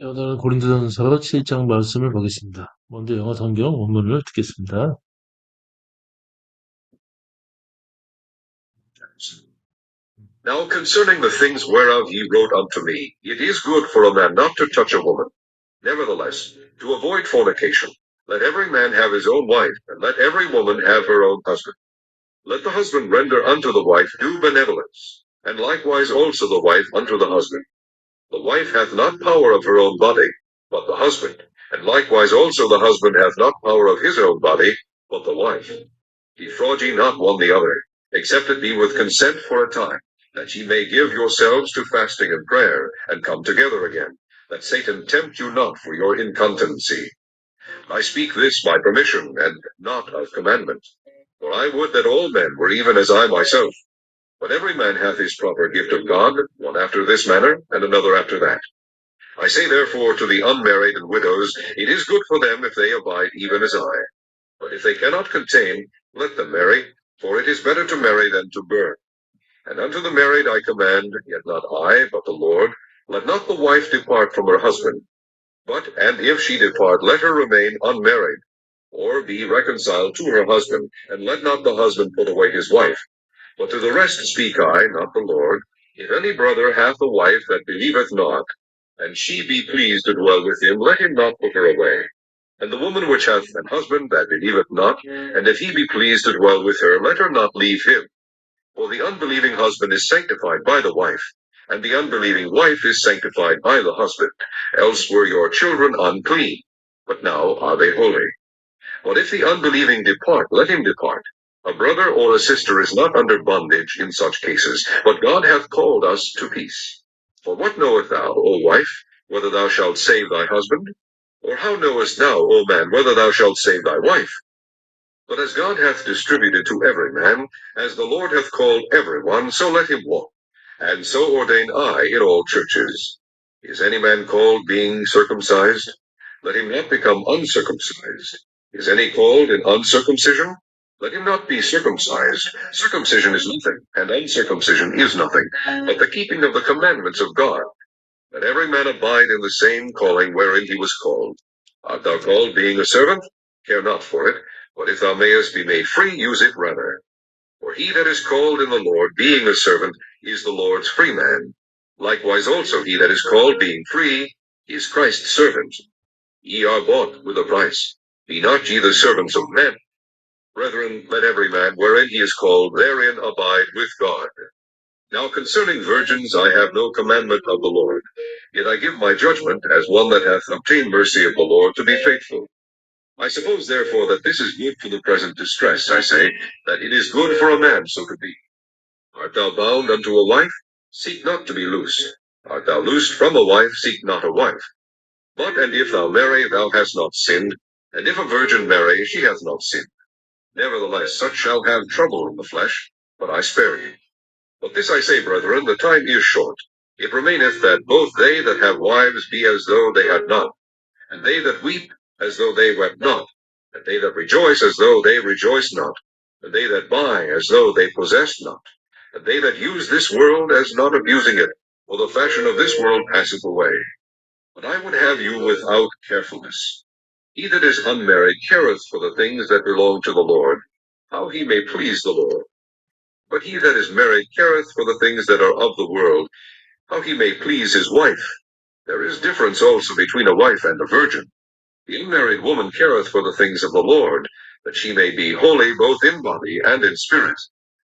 오늘 고린도전서 7장 말씀을 보겠습니다. 먼저 영어 성경 원문을 듣겠습니다. Now concerning the things whereof ye wrote unto me, it is good for a man not to touch a woman. Nevertheless, to avoid fornication, let every man have his own wife, and let every woman have her own husband. Let the husband render unto the wife due benevolence, and likewise also the wife unto the husband. The wife hath not power of her own body, but the husband, and likewise also the husband hath not power of his own body, but the wife. Defraud ye not one the other, except it be with consent for a time, that ye may give yourselves to fasting and prayer, and come together again, that Satan tempt you not for your incontinency. I speak this by permission, and not of commandment. For I would that all men were even as I myself. But every man hath his proper gift of God, one after this manner, and another after that. I say therefore to the unmarried and widows, it is good for them if they abide even as I. But if they cannot contain, let them marry, for it is better to marry than to burn. And unto the married I command, yet not I, but the Lord, let not the wife depart from her husband. But, and if she depart, let her remain unmarried, or be reconciled to her husband, and let not the husband put away his wife. But to the rest speak I, not the Lord. If any brother hath a wife that believeth not, and she be pleased to dwell with him, let him not put her away. And the woman which hath an husband that believeth not, and if he be pleased to dwell with her, let her not leave him. For the unbelieving husband is sanctified by the wife, and the unbelieving wife is sanctified by the husband. Else were your children unclean, but now are they holy. But if the unbelieving depart, let him depart. A brother or a sister is not under bondage in such cases, but God hath called us to peace. For what knowest thou, O wife, whether thou shalt save thy husband? Or how knowest thou, O man, whether thou shalt save thy wife? But as God hath distributed to every man, as the Lord hath called every one, so let him walk. And so ordain I in all churches. Is any man called being circumcised? Let him not become uncircumcised. Is any called in uncircumcision? Let him not be circumcised. Circumcision is nothing, and uncircumcision is nothing, but the keeping of the commandments of God. Let every man abide in the same calling wherein he was called. Art thou called being a servant? Care not for it, but if thou mayest be made free, use it rather. For he that is called in the Lord, being a servant, is the Lord's free man. Likewise also he that is called, being free, is Christ's servant. Ye are bought with a price. Be not ye the servants of men. Brethren, let every man, wherein he is called, therein abide with God. Now concerning virgins I have no commandment of the Lord, yet I give my judgment, as one that hath obtained mercy of the Lord, to be faithful. I suppose therefore that this is good for the present distress, I say, that it is good for a man so to be. Art thou bound unto a wife? Seek not to be loose. Art thou loosed from a wife? Seek not a wife. But and if thou marry, thou hast not sinned, and if a virgin marry, she hath not sinned. Nevertheless, such shall have trouble in the flesh, but I spare you. But this I say, brethren, the time is short. It remaineth that both they that have wives be as though they had none, and they that weep as though they wept not, and they that rejoice as though they rejoiced not, and they that buy as though they possessed not, and they that use this world as not abusing it, for the fashion of this world passeth away. But I would have you without carefulness. He that is unmarried careth for the things that belong to the Lord, how he may please the Lord. But he that is married careth for the things that are of the world, how he may please his wife. There is difference also between a wife and a virgin. The unmarried woman careth for the things of the Lord, that she may be holy both in body and in spirit.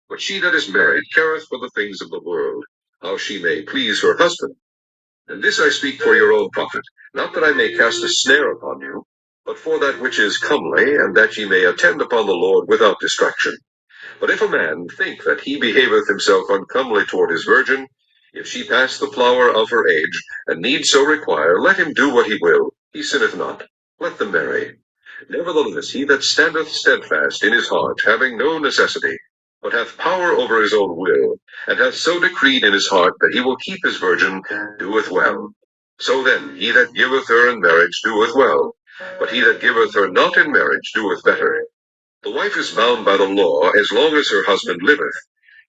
But she that is married careth for the things of the world, how she may please her husband. And this I speak for your own profit, not that I may cast a snare upon you, but for that which is comely, and that ye may attend upon the Lord without distraction. But if a man think that he behaveth himself uncomely toward his virgin, if she pass the flower of her age, and need so require, let him do what he will, he sinneth not. Let them marry. Nevertheless, he that standeth steadfast in his heart, having no necessity, but hath power over his own will, and hath so decreed in his heart that he will keep his virgin, doeth well. So then, he that giveth her in marriage doeth well, but he that giveth her not in marriage doeth better. The wife is bound by the law as long as her husband liveth.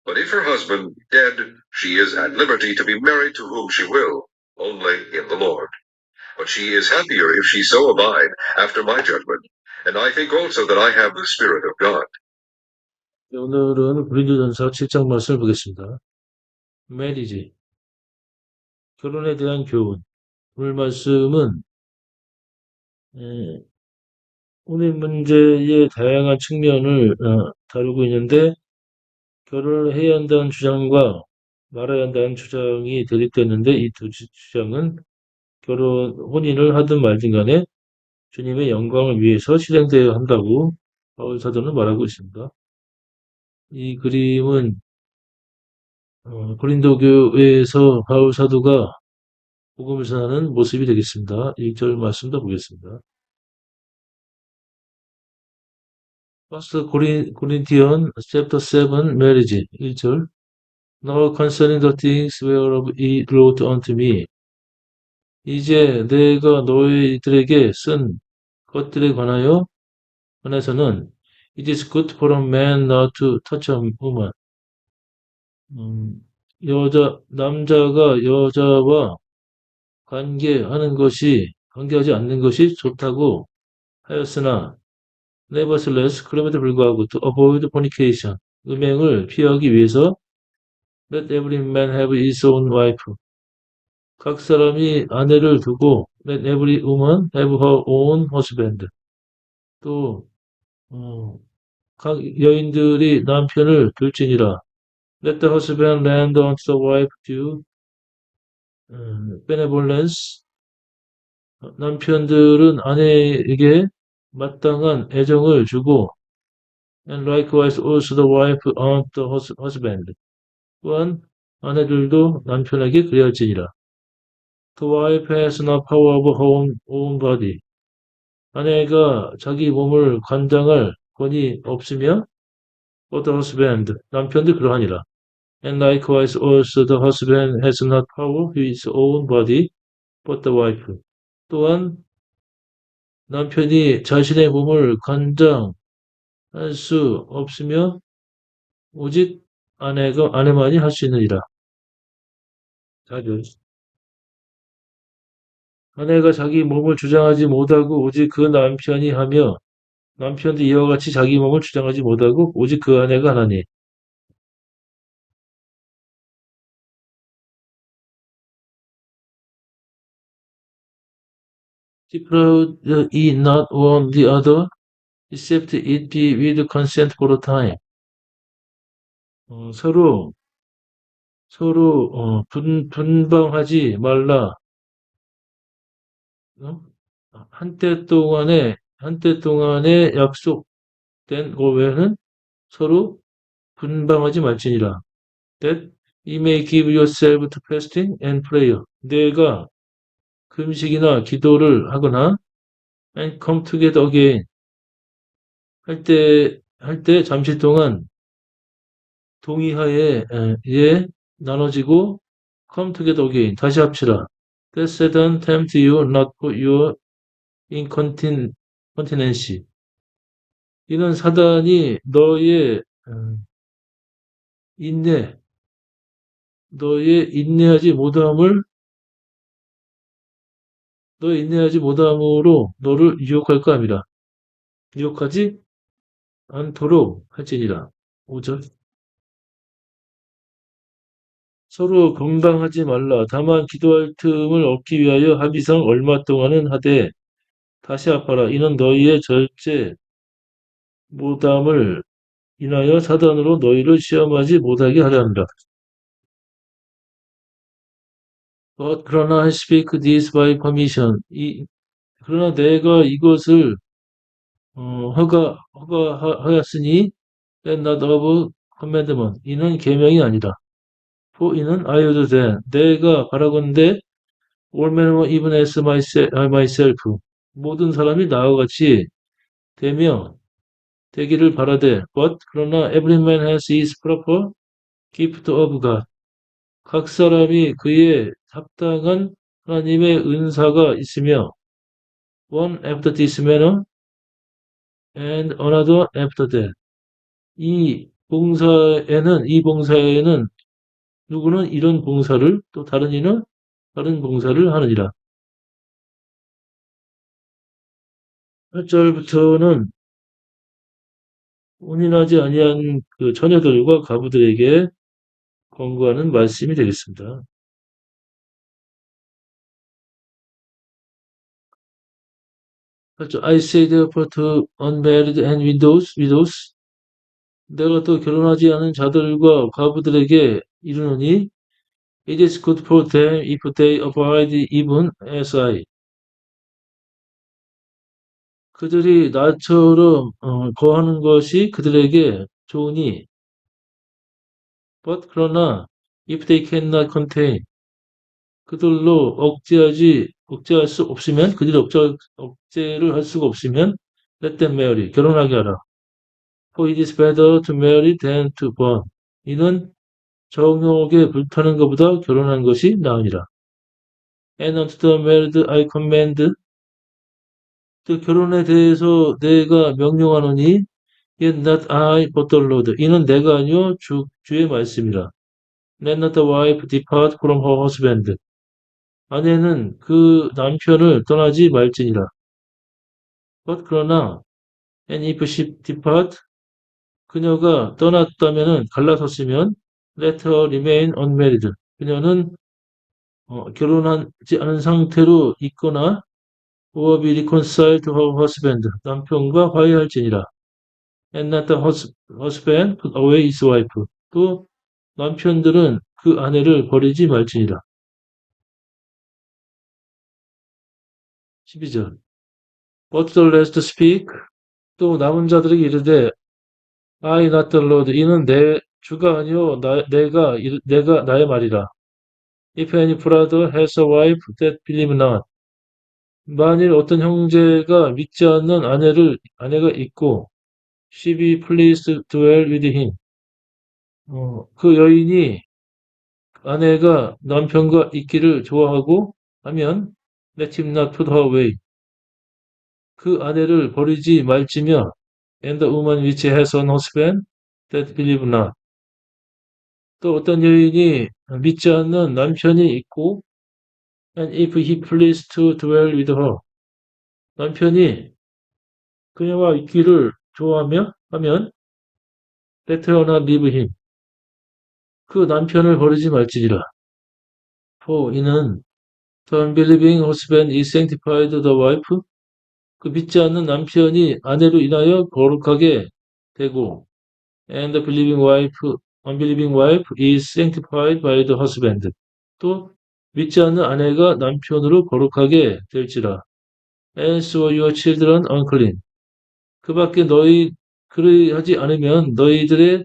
But if her husband be dead, she is at liberty to be married to whom she will, only in the Lord. but she is happier if she so abide after my judgment. And I think also that I have the Spirit of God. 네, 오늘은 고린도전서 7장 말씀을 보겠습니다. 메리지, 결혼에 대한 교훈. 오늘 말씀은 혼인 문제의 다양한 측면을 다루고 있는데 결혼을 해야 한다는 주장과 말아야 한다는 주장이 대립됐는데 이 두 주장은 혼인을 하든 말든 간에 주님의 영광을 위해서 실행되어야 한다고 바울 사도는 말하고 있습니다. 이 그림은 고린도 교회에서 바울 사도가 복음을 전하는 모습이 되겠습니다. 1절 말씀도 보겠습니다. First Corinthians chapter 7 marriage 1절 Now concerning the things whereof he wrote unto me 이제 내가 너희들에게 쓴 것들에 관해서는 It is good for a man not to touch a woman. 남자가 여자와 관계하지 않는 것이 좋다고 하였으나, nevertheless, 그럼에도 불구하고, to avoid fornication, 음행을 피하기 위해서, let every man have his own wife. 각 사람이 아내를 두고, let every woman have her own husband. 또, 각 여인들이 남편을 둘지니라. Let the husband lend unto the wife due benevolence. 남편들은 아내에게 마땅한 애정을 주고 and likewise also the wife unto the husband. 또한 아내들도 남편에게 그리할지니라. The wife has no power of her own body. 아내가 자기 몸을 관장할 권이 없으며 but the husband, 남편도 그러하니라. And likewise also the husband has not power of his own body but the wife. 또한 남편이 자신의 몸을 관장할 수 없으며 오직 아내만이 할 수 있느니라. 아내가 자기 몸을 주장하지 못하고 오직 그 남편이 하며 남편도 이와 같이 자기 몸을 주장하지 못하고 오직 그 아내가 하나니. Separate ye not one the other, except it be with consent for a time. 서로 분방하지 말라. 한때 동안에 약속된 것 외에는 서로 분방하지 말지니라. That you may give yourself to fasting and prayer. 내가 금식이나 기도를 하거나 and come together again. 할 때 잠시 동안 동의하에 나눠지고 come together again. 다시 합치라. That Satan tempt you not for your incontinency. 이는 사단이 너의 인내하지 못함으로 너를 유혹할까 함이라. 유혹하지 않도록 할지니라. 5절. 서로 건방하지 말라. 다만 기도할 틈을 얻기 위하여 합의상 얼마 동안은 하되 다시 합하라. 이는 너희의 절제 무담을 인하여 사단으로 너희를 시험하지 못하게 하려 합니다. 그러나 I speak this by permission. 그러나 내가 이것을 허가하였으니 and not of commandment. 이는 계명이 아니라. For 이는 I would then. 내가 바라건대 all men even as myself. 모든 사람이 나와 같이 되기를 바라되. But 그러나 every man has his proper gift of God. 각 사람이 그의 합당한 하나님의 은사가 있으며 one after this manner and another after that. 이 봉사에는 누구는 이런 봉사를 또 다른 이는 다른 봉사를 하느니라. 8절부터는 혼인하지 아니한 그 처녀들과 과부들에게 권고하는 말씀이 되겠습니다. 8절 I say therefore to unmarried and widows 내가 또 결혼하지 않은 자들과 과부들에게 이르노니 it is good for them if they abide even as I 그들이 나처럼 거하는 것이 그들에게 좋으니 but 그러나 if they cannot contain 그들로 억제할 수 없으면 그들이 억제를 할 수가 없으면 let them marry 결혼하게 하라. For it is better to marry than to burn. 이는 정욕에 불타는 것보다 결혼한 것이 나으니라. And unto the married I command 그 결혼에 대해서 내가 명령하노니 yet not I but the Lord. 이는 내가 아니요 주의 말씀이라. Let not the wife depart from her husband. 아내는 그 남편을 떠나지 말지니라. But 그러나 and if she depart 그녀가 떠났다면은 갈라섰으면 let her remain unmarried. 그녀는 결혼하지 않은 상태로 있거나 or be reconciled to her husband. 남편과 화해할지니라. And not the husband put away his wife. 또 남편들은 그 아내를 버리지 말지니라. 12절. But the rest speak. 또 남은 자들에게 이르되 I not the Lord. 이는 내 주가 아니요 내가 나의 말이라. If any brother has a wife that believe not. 만일 어떤 형제가 믿지 않는 아내가 있고 she be pleased to dwell with him. 그 여인이 아내가 남편과 있기를 좋아하고 하면 let him not put her away. 그 아내를 버리지 말지며 and the woman which has an husband that believe not. 또 어떤 여인이 믿지 않는 남편이 있고 and if he please to dwell with her. 남편이 그녀와 있기를 좋아하며 하면 let her not leave him. 그 남편을 버리지 말지니라. For 이는 the unbelieving husband is sanctified the wife. 그 믿지 않는 남편이 아내로 인하여 거룩하게 되고 and the unbelieving wife is sanctified by the husband. 또 믿지 않는 아내가 남편으로 거룩하게 될지라. Else were your children unclean. 그 밖에 그리하지 않으면 너희들의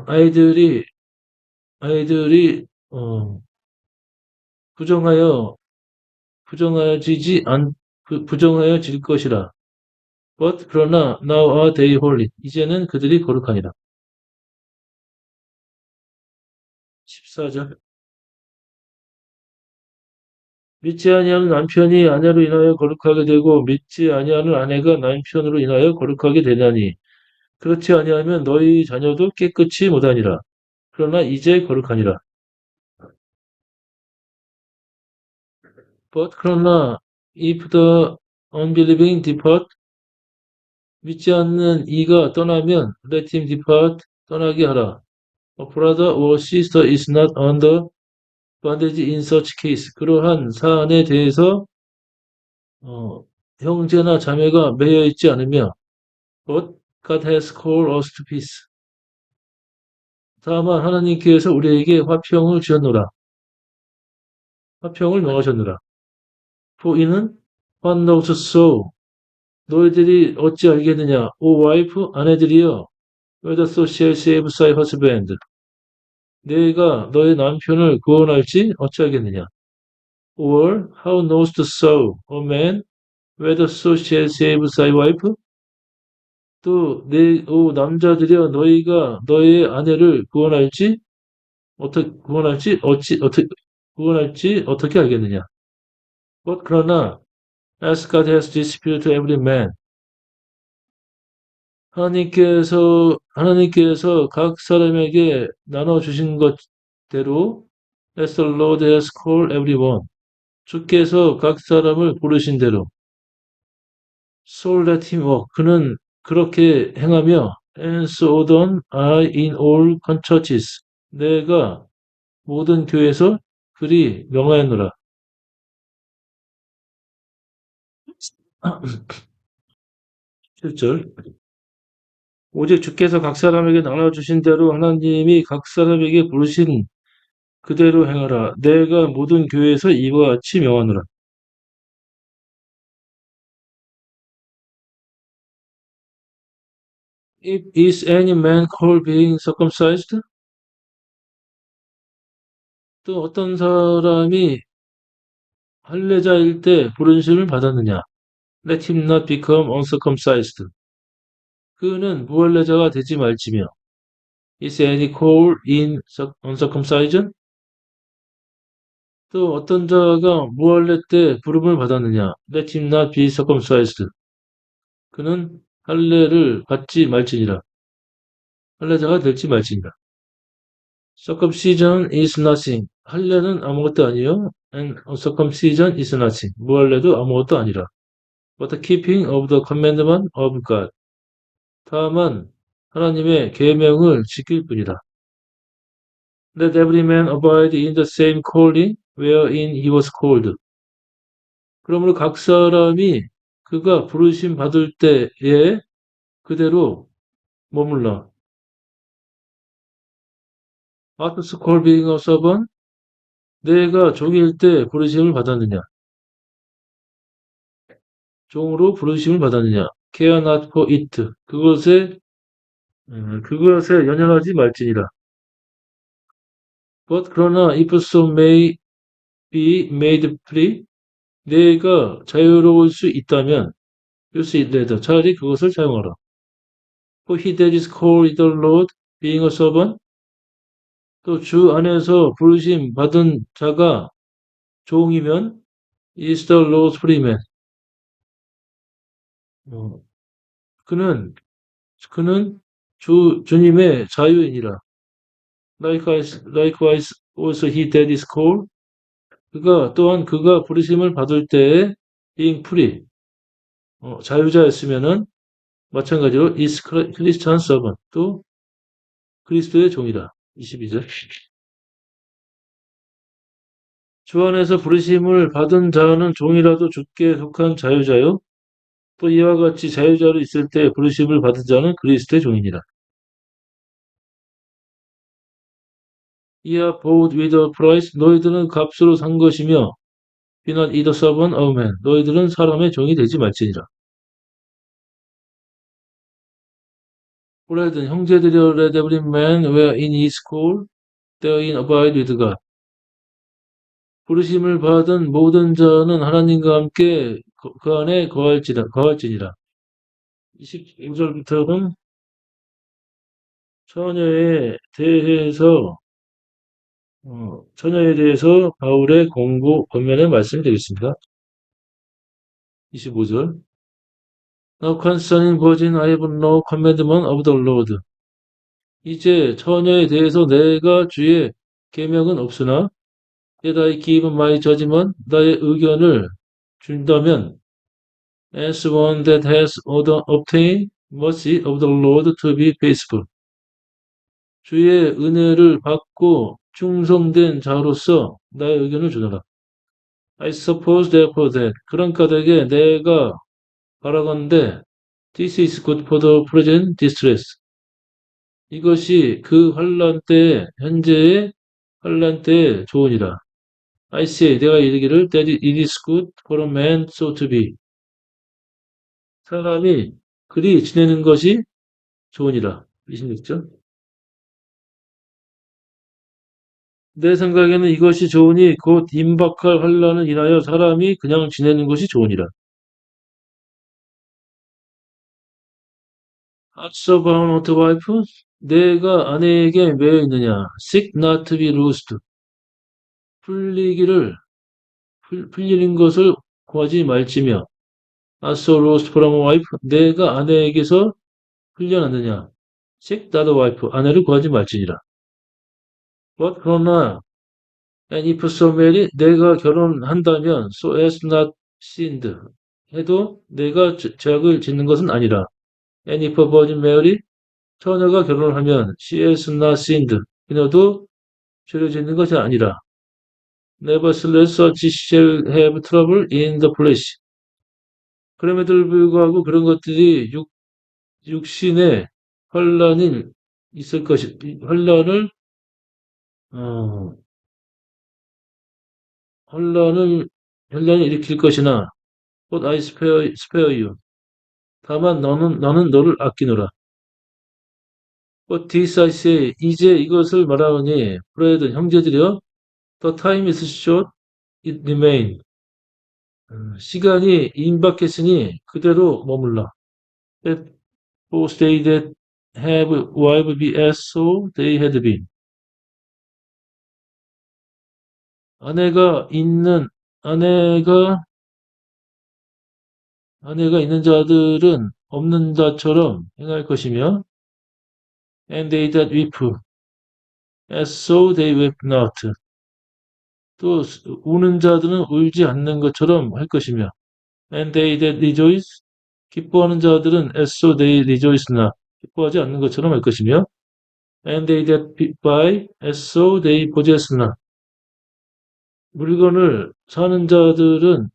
아이들이 부정하여 부정하여질 것이라. But 그러나 now are they holy. 이제는 그들이 거룩하니라. 14절. 믿지 아니하는 남편이 아내로 인하여 거룩하게 되고 믿지 아니하는 아내가 남편으로 인하여 거룩하게 되나니 그렇지 아니하면 너희 자녀도 깨끗이 못하니라. 그러나 이제 거룩하니라. But 그러나 if the unbelieving depart 믿지 않는 이가 떠나면 let him depart 떠나게 하라. A brother or sister is not under bondage in such case. 그러한 사안에 대해서 형제나 자매가 매여 있지 않으며 But God has called us to peace. 다만 하나님께서 우리에게 화평을 주셨노라. 화평을 명하셨노라. For 이는 what knows so. 너희들이 어찌 알겠느냐. O wife, 아내들이여. Whether so shall save thy husband. 내가 너의 남편을 구원할지 어찌 알겠느냐. Or how knowest thou, O man, whether so shall save thy wife? 또 오 남자들이여 너희가 너의 아내를 어떻게 알겠느냐. But 그러나 as God has distributed to every man 하나님께서 각 사람에게 나눠 주신 것대로 as the Lord has called everyone 주께서 각 사람을 부르신 대로 So let him walk. 그는 그렇게 행하며 and so done I in all churches. 내가 모든 교회에서 그리 명하였노라. 7절. 오직 주께서 각 사람에게 나눠주신 대로 하나님이 각 사람에게 부르신 그대로 행하라. 내가 모든 교회에서 이와 같이 명하노라. If is any man called being circumcised? 또 어떤 사람이 할례자일 때 부르심을 받았느냐? Let him not become uncircumcised. 그는 무할례자가 되지 말지며. Is any called in uncircumcision? 또 어떤 자가 무할례 때 부름을 받았느냐? Let him not be circumcised. 그는 할례를 받지 말지니라. 할례자가 될지 말지니라. Circumcision is nothing. 할례는 아무것도 아니요. And uncircumcision is nothing. 무할례도 아무것도 아니라. But the keeping of the commandment of God. 다만 하나님의 계명을 지킬 뿐이다. Let every man abide in the same calling wherein he was called. 그러므로 각 사람이 그가 부르심 받을 때에 그대로 머물러. What is called being a servant? 내가 종일 때 부르심을 받았느냐? 종으로 부르심을 받았느냐? Care not for it. 그것에 연연하지 말지니라. But 그러나 if so may be made free. 내가 자유로울 수 있다면 use it rather. 차라리 그것을 사용하라. For he that is called the Lord being a servant. 또 주 안에서 부르심 받은 자가 종이면 is the Lord's free man. 그는 주님의 자유인이라. Likewise also he that is called. 또한 그가 부르심을 받을 때에 being free. 자유자였으면은 마찬가지로 is Christian servant. 또 그리스도의 종이다. 22절. 주 안에서 부르심을 받은 자는 종이라도 주께 속한 자유자요. 또 이와 같이 자유자로 있을 때 부르심을 받은 자는 그리스도의 종이니라. 이하 bought with a price. 너희들은 값으로 산 것이며 be not either servant of man. 너희들은 사람의 종이 되지 말지니라. Brethren, 형제들이여, let every man wherein he is called therein abide with God. 부르심을 받은 모든 자는 하나님과 함께 그 안에 거할지니라. 25절부터는 처녀에 대해서 바울의 권면의 말씀이 되겠습니다. 25절. Now concerning virgin I have no commandment of the Lord. 이제 처녀에 대해서 내가 주의 계명은 없으나 yet I give my judgment. 나의 의견을 준다면 as one that has obtained mercy of the Lord to be faithful. 주의 은혜를 받고 충성된 자로서 나의 의견을 주노라. I suppose therefore that. 그런 까닭에 내가 바라건대 this is good for the present distress. 이것이 그 환난 때에 현재의 환난 때에 좋으니라. I say 내가 이르기를 that it is good for a man so to be. 사람이 그리 지내는 것이 좋으니라. 26절. 내 생각에는 이것이 좋으니 곧 임박할 환난을 인하여 사람이 그냥 지내는 것이 좋으니라. Hearts of our not wife, 내가 아내에게 매여 있느냐? Seek not to be loosed. 풀리는 것을 구하지 말지며. Not so loosed from a wife, 내가 아내에게서 풀려났느냐? Seek not a wife, 아내를 구하지 말지니라. But 그러나 and if so marry, 내가 결혼한다면 so as not sinned, 해도 내가 죄악을 짓는 것은 아니라. And if a virgin Mary, 처녀가 결혼을 하면 she has not sinned. 그녀도 죄를 짓는 것이 아니라. Nevertheless, such shall have trouble in the flesh. 그럼에도 불구하고 그런 것들이 육신의 환란이 있을 것이, 어, 환란을, 환란을 일으킬 것이나, But I spare you. 다만 너는 너를 아끼노라. But this I say, 이제 이것을 말하오니, 브레드 형제들이여, the time is short, it remain. 시간이 임박했으니 그대로 머물라. Let both they that have wife be as so they had been. 아내가 있는 아내가 있는 자들은 없는 자처럼 행할 것이며, and they that weep as so they weep not. 또 우는 자들은 울지 않는 것처럼 할 것이며, and they that rejoice 기뻐하는 자들은 as so they rejoice not. 기뻐하지 않는 것처럼 할 것이며, and they that buy as so they possess not. 물건을 사는 자들은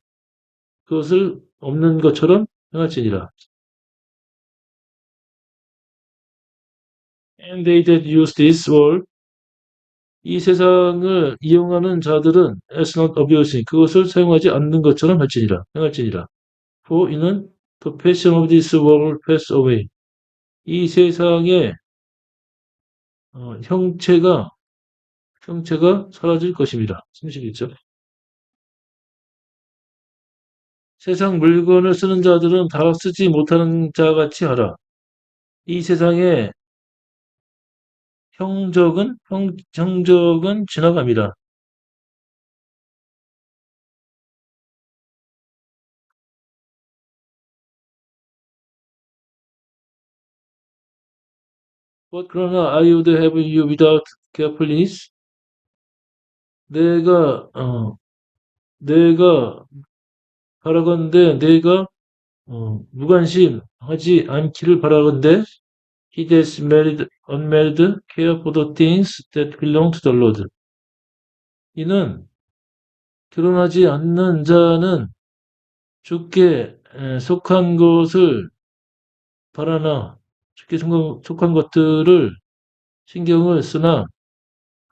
그것을 없는 것처럼 행할지니라. And they that use this world, 이 세상을 이용하는 자들은 as not abusing, 그것을 사용하지 않는 것처럼 행할지니라. For 이는 the passion of this world pass away. 이 세상의 형체가 사라질 것입니다. 31절. 세상 물건을 쓰는 자들은 다 쓰지 못하는 자같이 하라. 이 세상의 형적은 지나갑니다. But 그러나 I would have you without carefulness. 내가 바라건대 내가 무관심하지 않기를 바라건대 he that married unmarried care for the things that belong to the Lord. 이는 결혼하지 않는 자는 주께 속한 것을 바라나 주께 속한 것들을 신경을 쓰나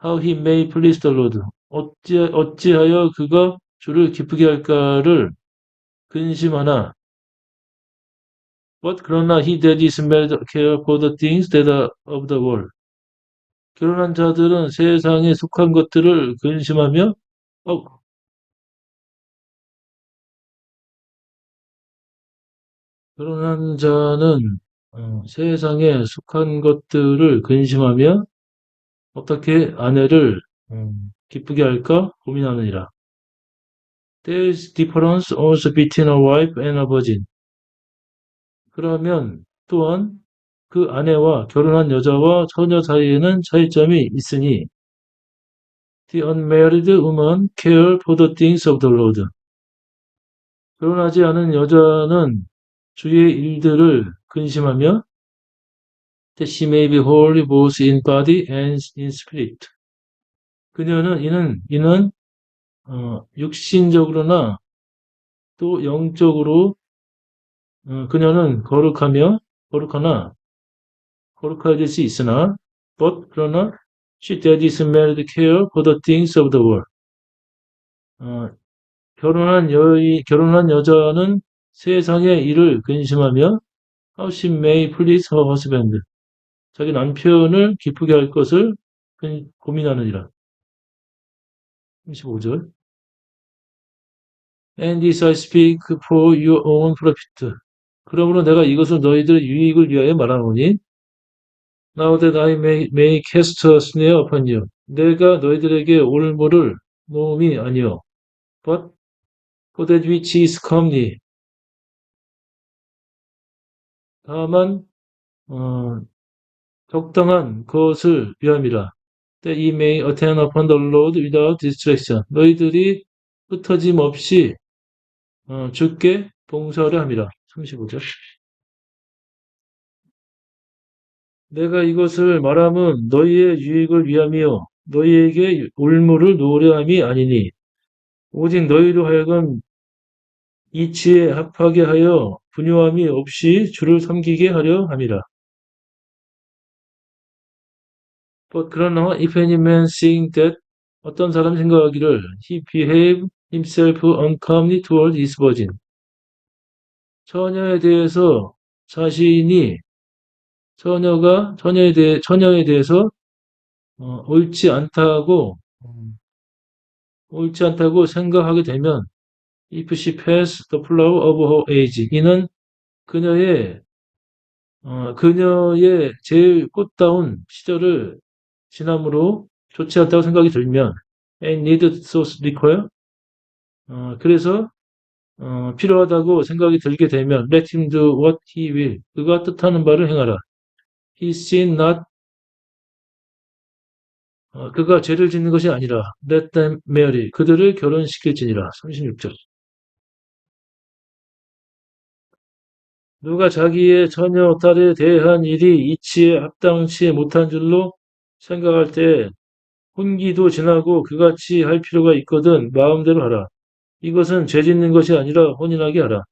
how he may please the Lord. 어찌하여 그가 주를 기쁘게 할까를 근심하나. But 그러나 he that is married care for the things that are of the world. 결혼한 자들은 세상에 속한 것들을 근심하며 결혼한 자는 세상에 속한 것들을 근심하며 어떻게 아내를 기쁘게 할까 고민하느니라. There is difference also between a wife and a virgin. 그러면 또한 그 아내와 결혼한 여자와 처녀 사이에는 차이점이 있으니 the unmarried woman care for the things of the Lord. 결혼하지 않은 여자는 주의 일들을 근심하며 that she may be holy both in body and in spirit. 이는 육신적으로나 또 영적으로 그녀는 거룩하나 거룩해질 수 있으나 but 그러나 she that is married care for the things of the world. 결혼한 여자는 세상의 일을 근심하며 how she may please her husband. 자기 남편을 기쁘게 할 것을 고민하느니라. 35절. And this I speak for your own profit. 그러므로 내가 이것을 너희들의 유익을 위하여 말하노니 Now that I may cast a snare upon you. 내가 너희들에게 올무를 놓음이 아니요. But for that which is comely. 다만 적당한 것을 위함이라. That ye may attend upon the Lord without distraction. 너희들이 흩어짐 없이 주께 봉사를 함이라. 35절. 내가 이것을 말함은 너희의 유익을 위함이요 너희에게 올무를 놓으려 함이 아니니 오직 너희로 하여금 이치에 합하게 하여 분요함이 없이 주를 섬기게 하려 함이라. 그러나 if any man seeing that 어떤 사람 생각하기를 he behave himself uncomely toward his virgin 처녀에 대해서 자신이 처녀에 대해서 옳지 않다고 생각하게 되면 if she pass the flower of her age 이는 그녀의 그녀의 제일 꽃다운 시절을 지남으로 좋지 않다고 생각이 들면 and need so require 그래서 필요하다고 생각이 들게 되면 let him do what he will 그가 뜻하는 바를 행하라. He sin not 그가 죄를 짓는 것이 아니라 let them marry 그들을 결혼시킬지니라. 36절. 누가 자기의 처녀 딸에 대한 일이 이치에 합당치 못한 줄로 생각할 때 혼기도 지나고 그같이 할 필요가 있거든 마음대로 하라. 이것은 죄 짓는 것이 아니라 혼인하게 하라.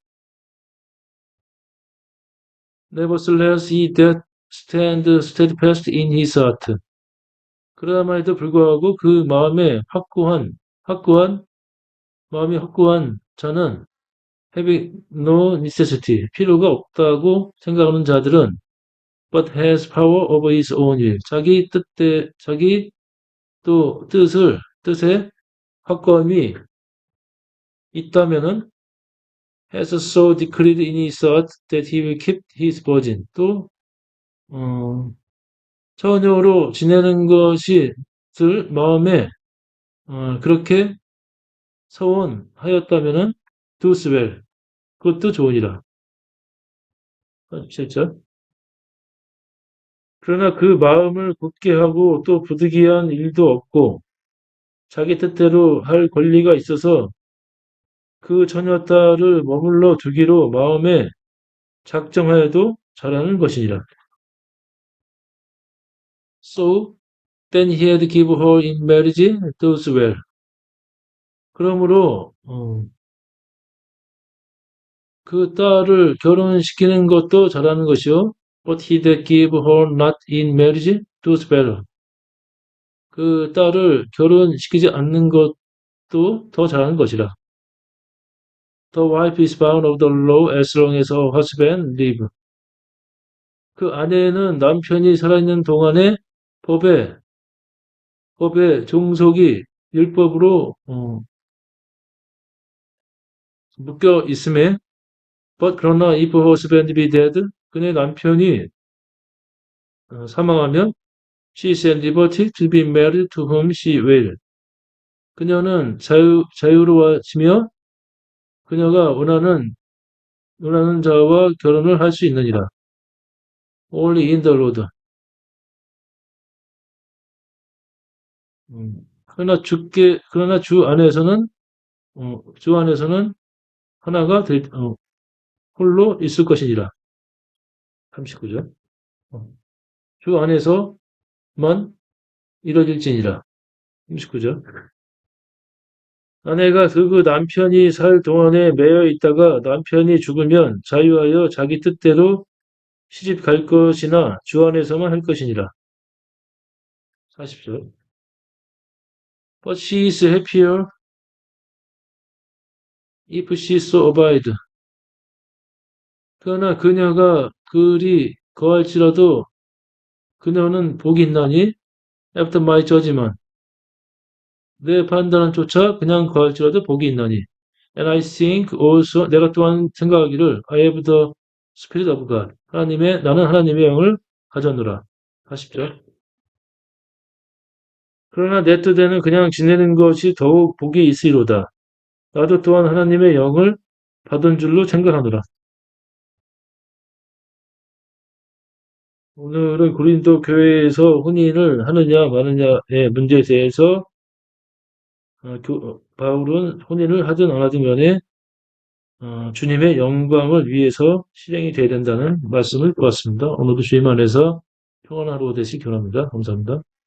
Nevertheless, he that stand steadfast in his heart. 그러함에도 불구하고 그 마음이 확고한 자는 having no necessity, 필요가 없다고 생각하는 자들은 but has power over his own will. 자기 또 뜻에 확고함이 있다면은 has so decreed in his heart that he will keep his virgin. 또, 처녀로 지내는 것이 마음에, 그렇게 서원하였다면은 does well. 그것도 좋으니라. 7절. 그러나 그 마음을 굳게 하고 또 부득이한 일도 없고 자기 뜻대로 할 권리가 있어서 그 처녀딸을 머물러 두기로 마음에 작정하여도 잘하는 것이니라. So then he had give her in marriage does well. 그러므로 그 딸을 결혼시키는 것도 잘하는 것이요. But he that give her not in marriage does better. 그 딸을 결혼시키지 않는 것도 더 잘하는 것이라. The wife is bound of the law as long as her husband live. 그 아내는 남편이 살아있는 동안에 법의 종속이 율법으로 묶여 있음에 but 그러나 if her husband be dead 그의 남편이 사망하면 she is at liberty to be married to whom she will. 그녀는 자유로워지며 그녀가 원하는 자와 결혼을 할 수 있느니라. Only in the Lord. 그러나 주 안에서는 하나가 홀로 있을 것이니라. 39절. 주 안에서만 이뤄질지니라. 39절. 아내가 그 남편이 살 동안에 매여 있다가 남편이 죽으면 자유하여 자기 뜻대로 시집 갈 것이나 주 안에서만 할 것이니라. 40절. But she is happier if she so abide. 그러나 그녀가 그리 거할지라도 그녀는 복이 있나니 after my judgment. 내 판단은 쫓아 그냥 거할지라도 복이 있나니. And I think also 내가 또한 생각하기를 I have the spirit of God. 나는 하나님의 영을 가졌노라. 40절. 그러나 내 뜻에는 그냥 지내는 것이 더욱 복이 있으리로다. 나도 또한 하나님의 영을 받은 줄로 생각하노라. 오늘은 고린도 교회에서 혼인을 하느냐 마느냐의 문제에 대해서 바울은 혼인을 하든 안 하든 간에 주님의 영광을 위해서 실행이 돼야 된다는 말씀을 보았습니다. 오늘도 주님 안에서 평안한 하루 되시기 바랍니다. 감사합니다.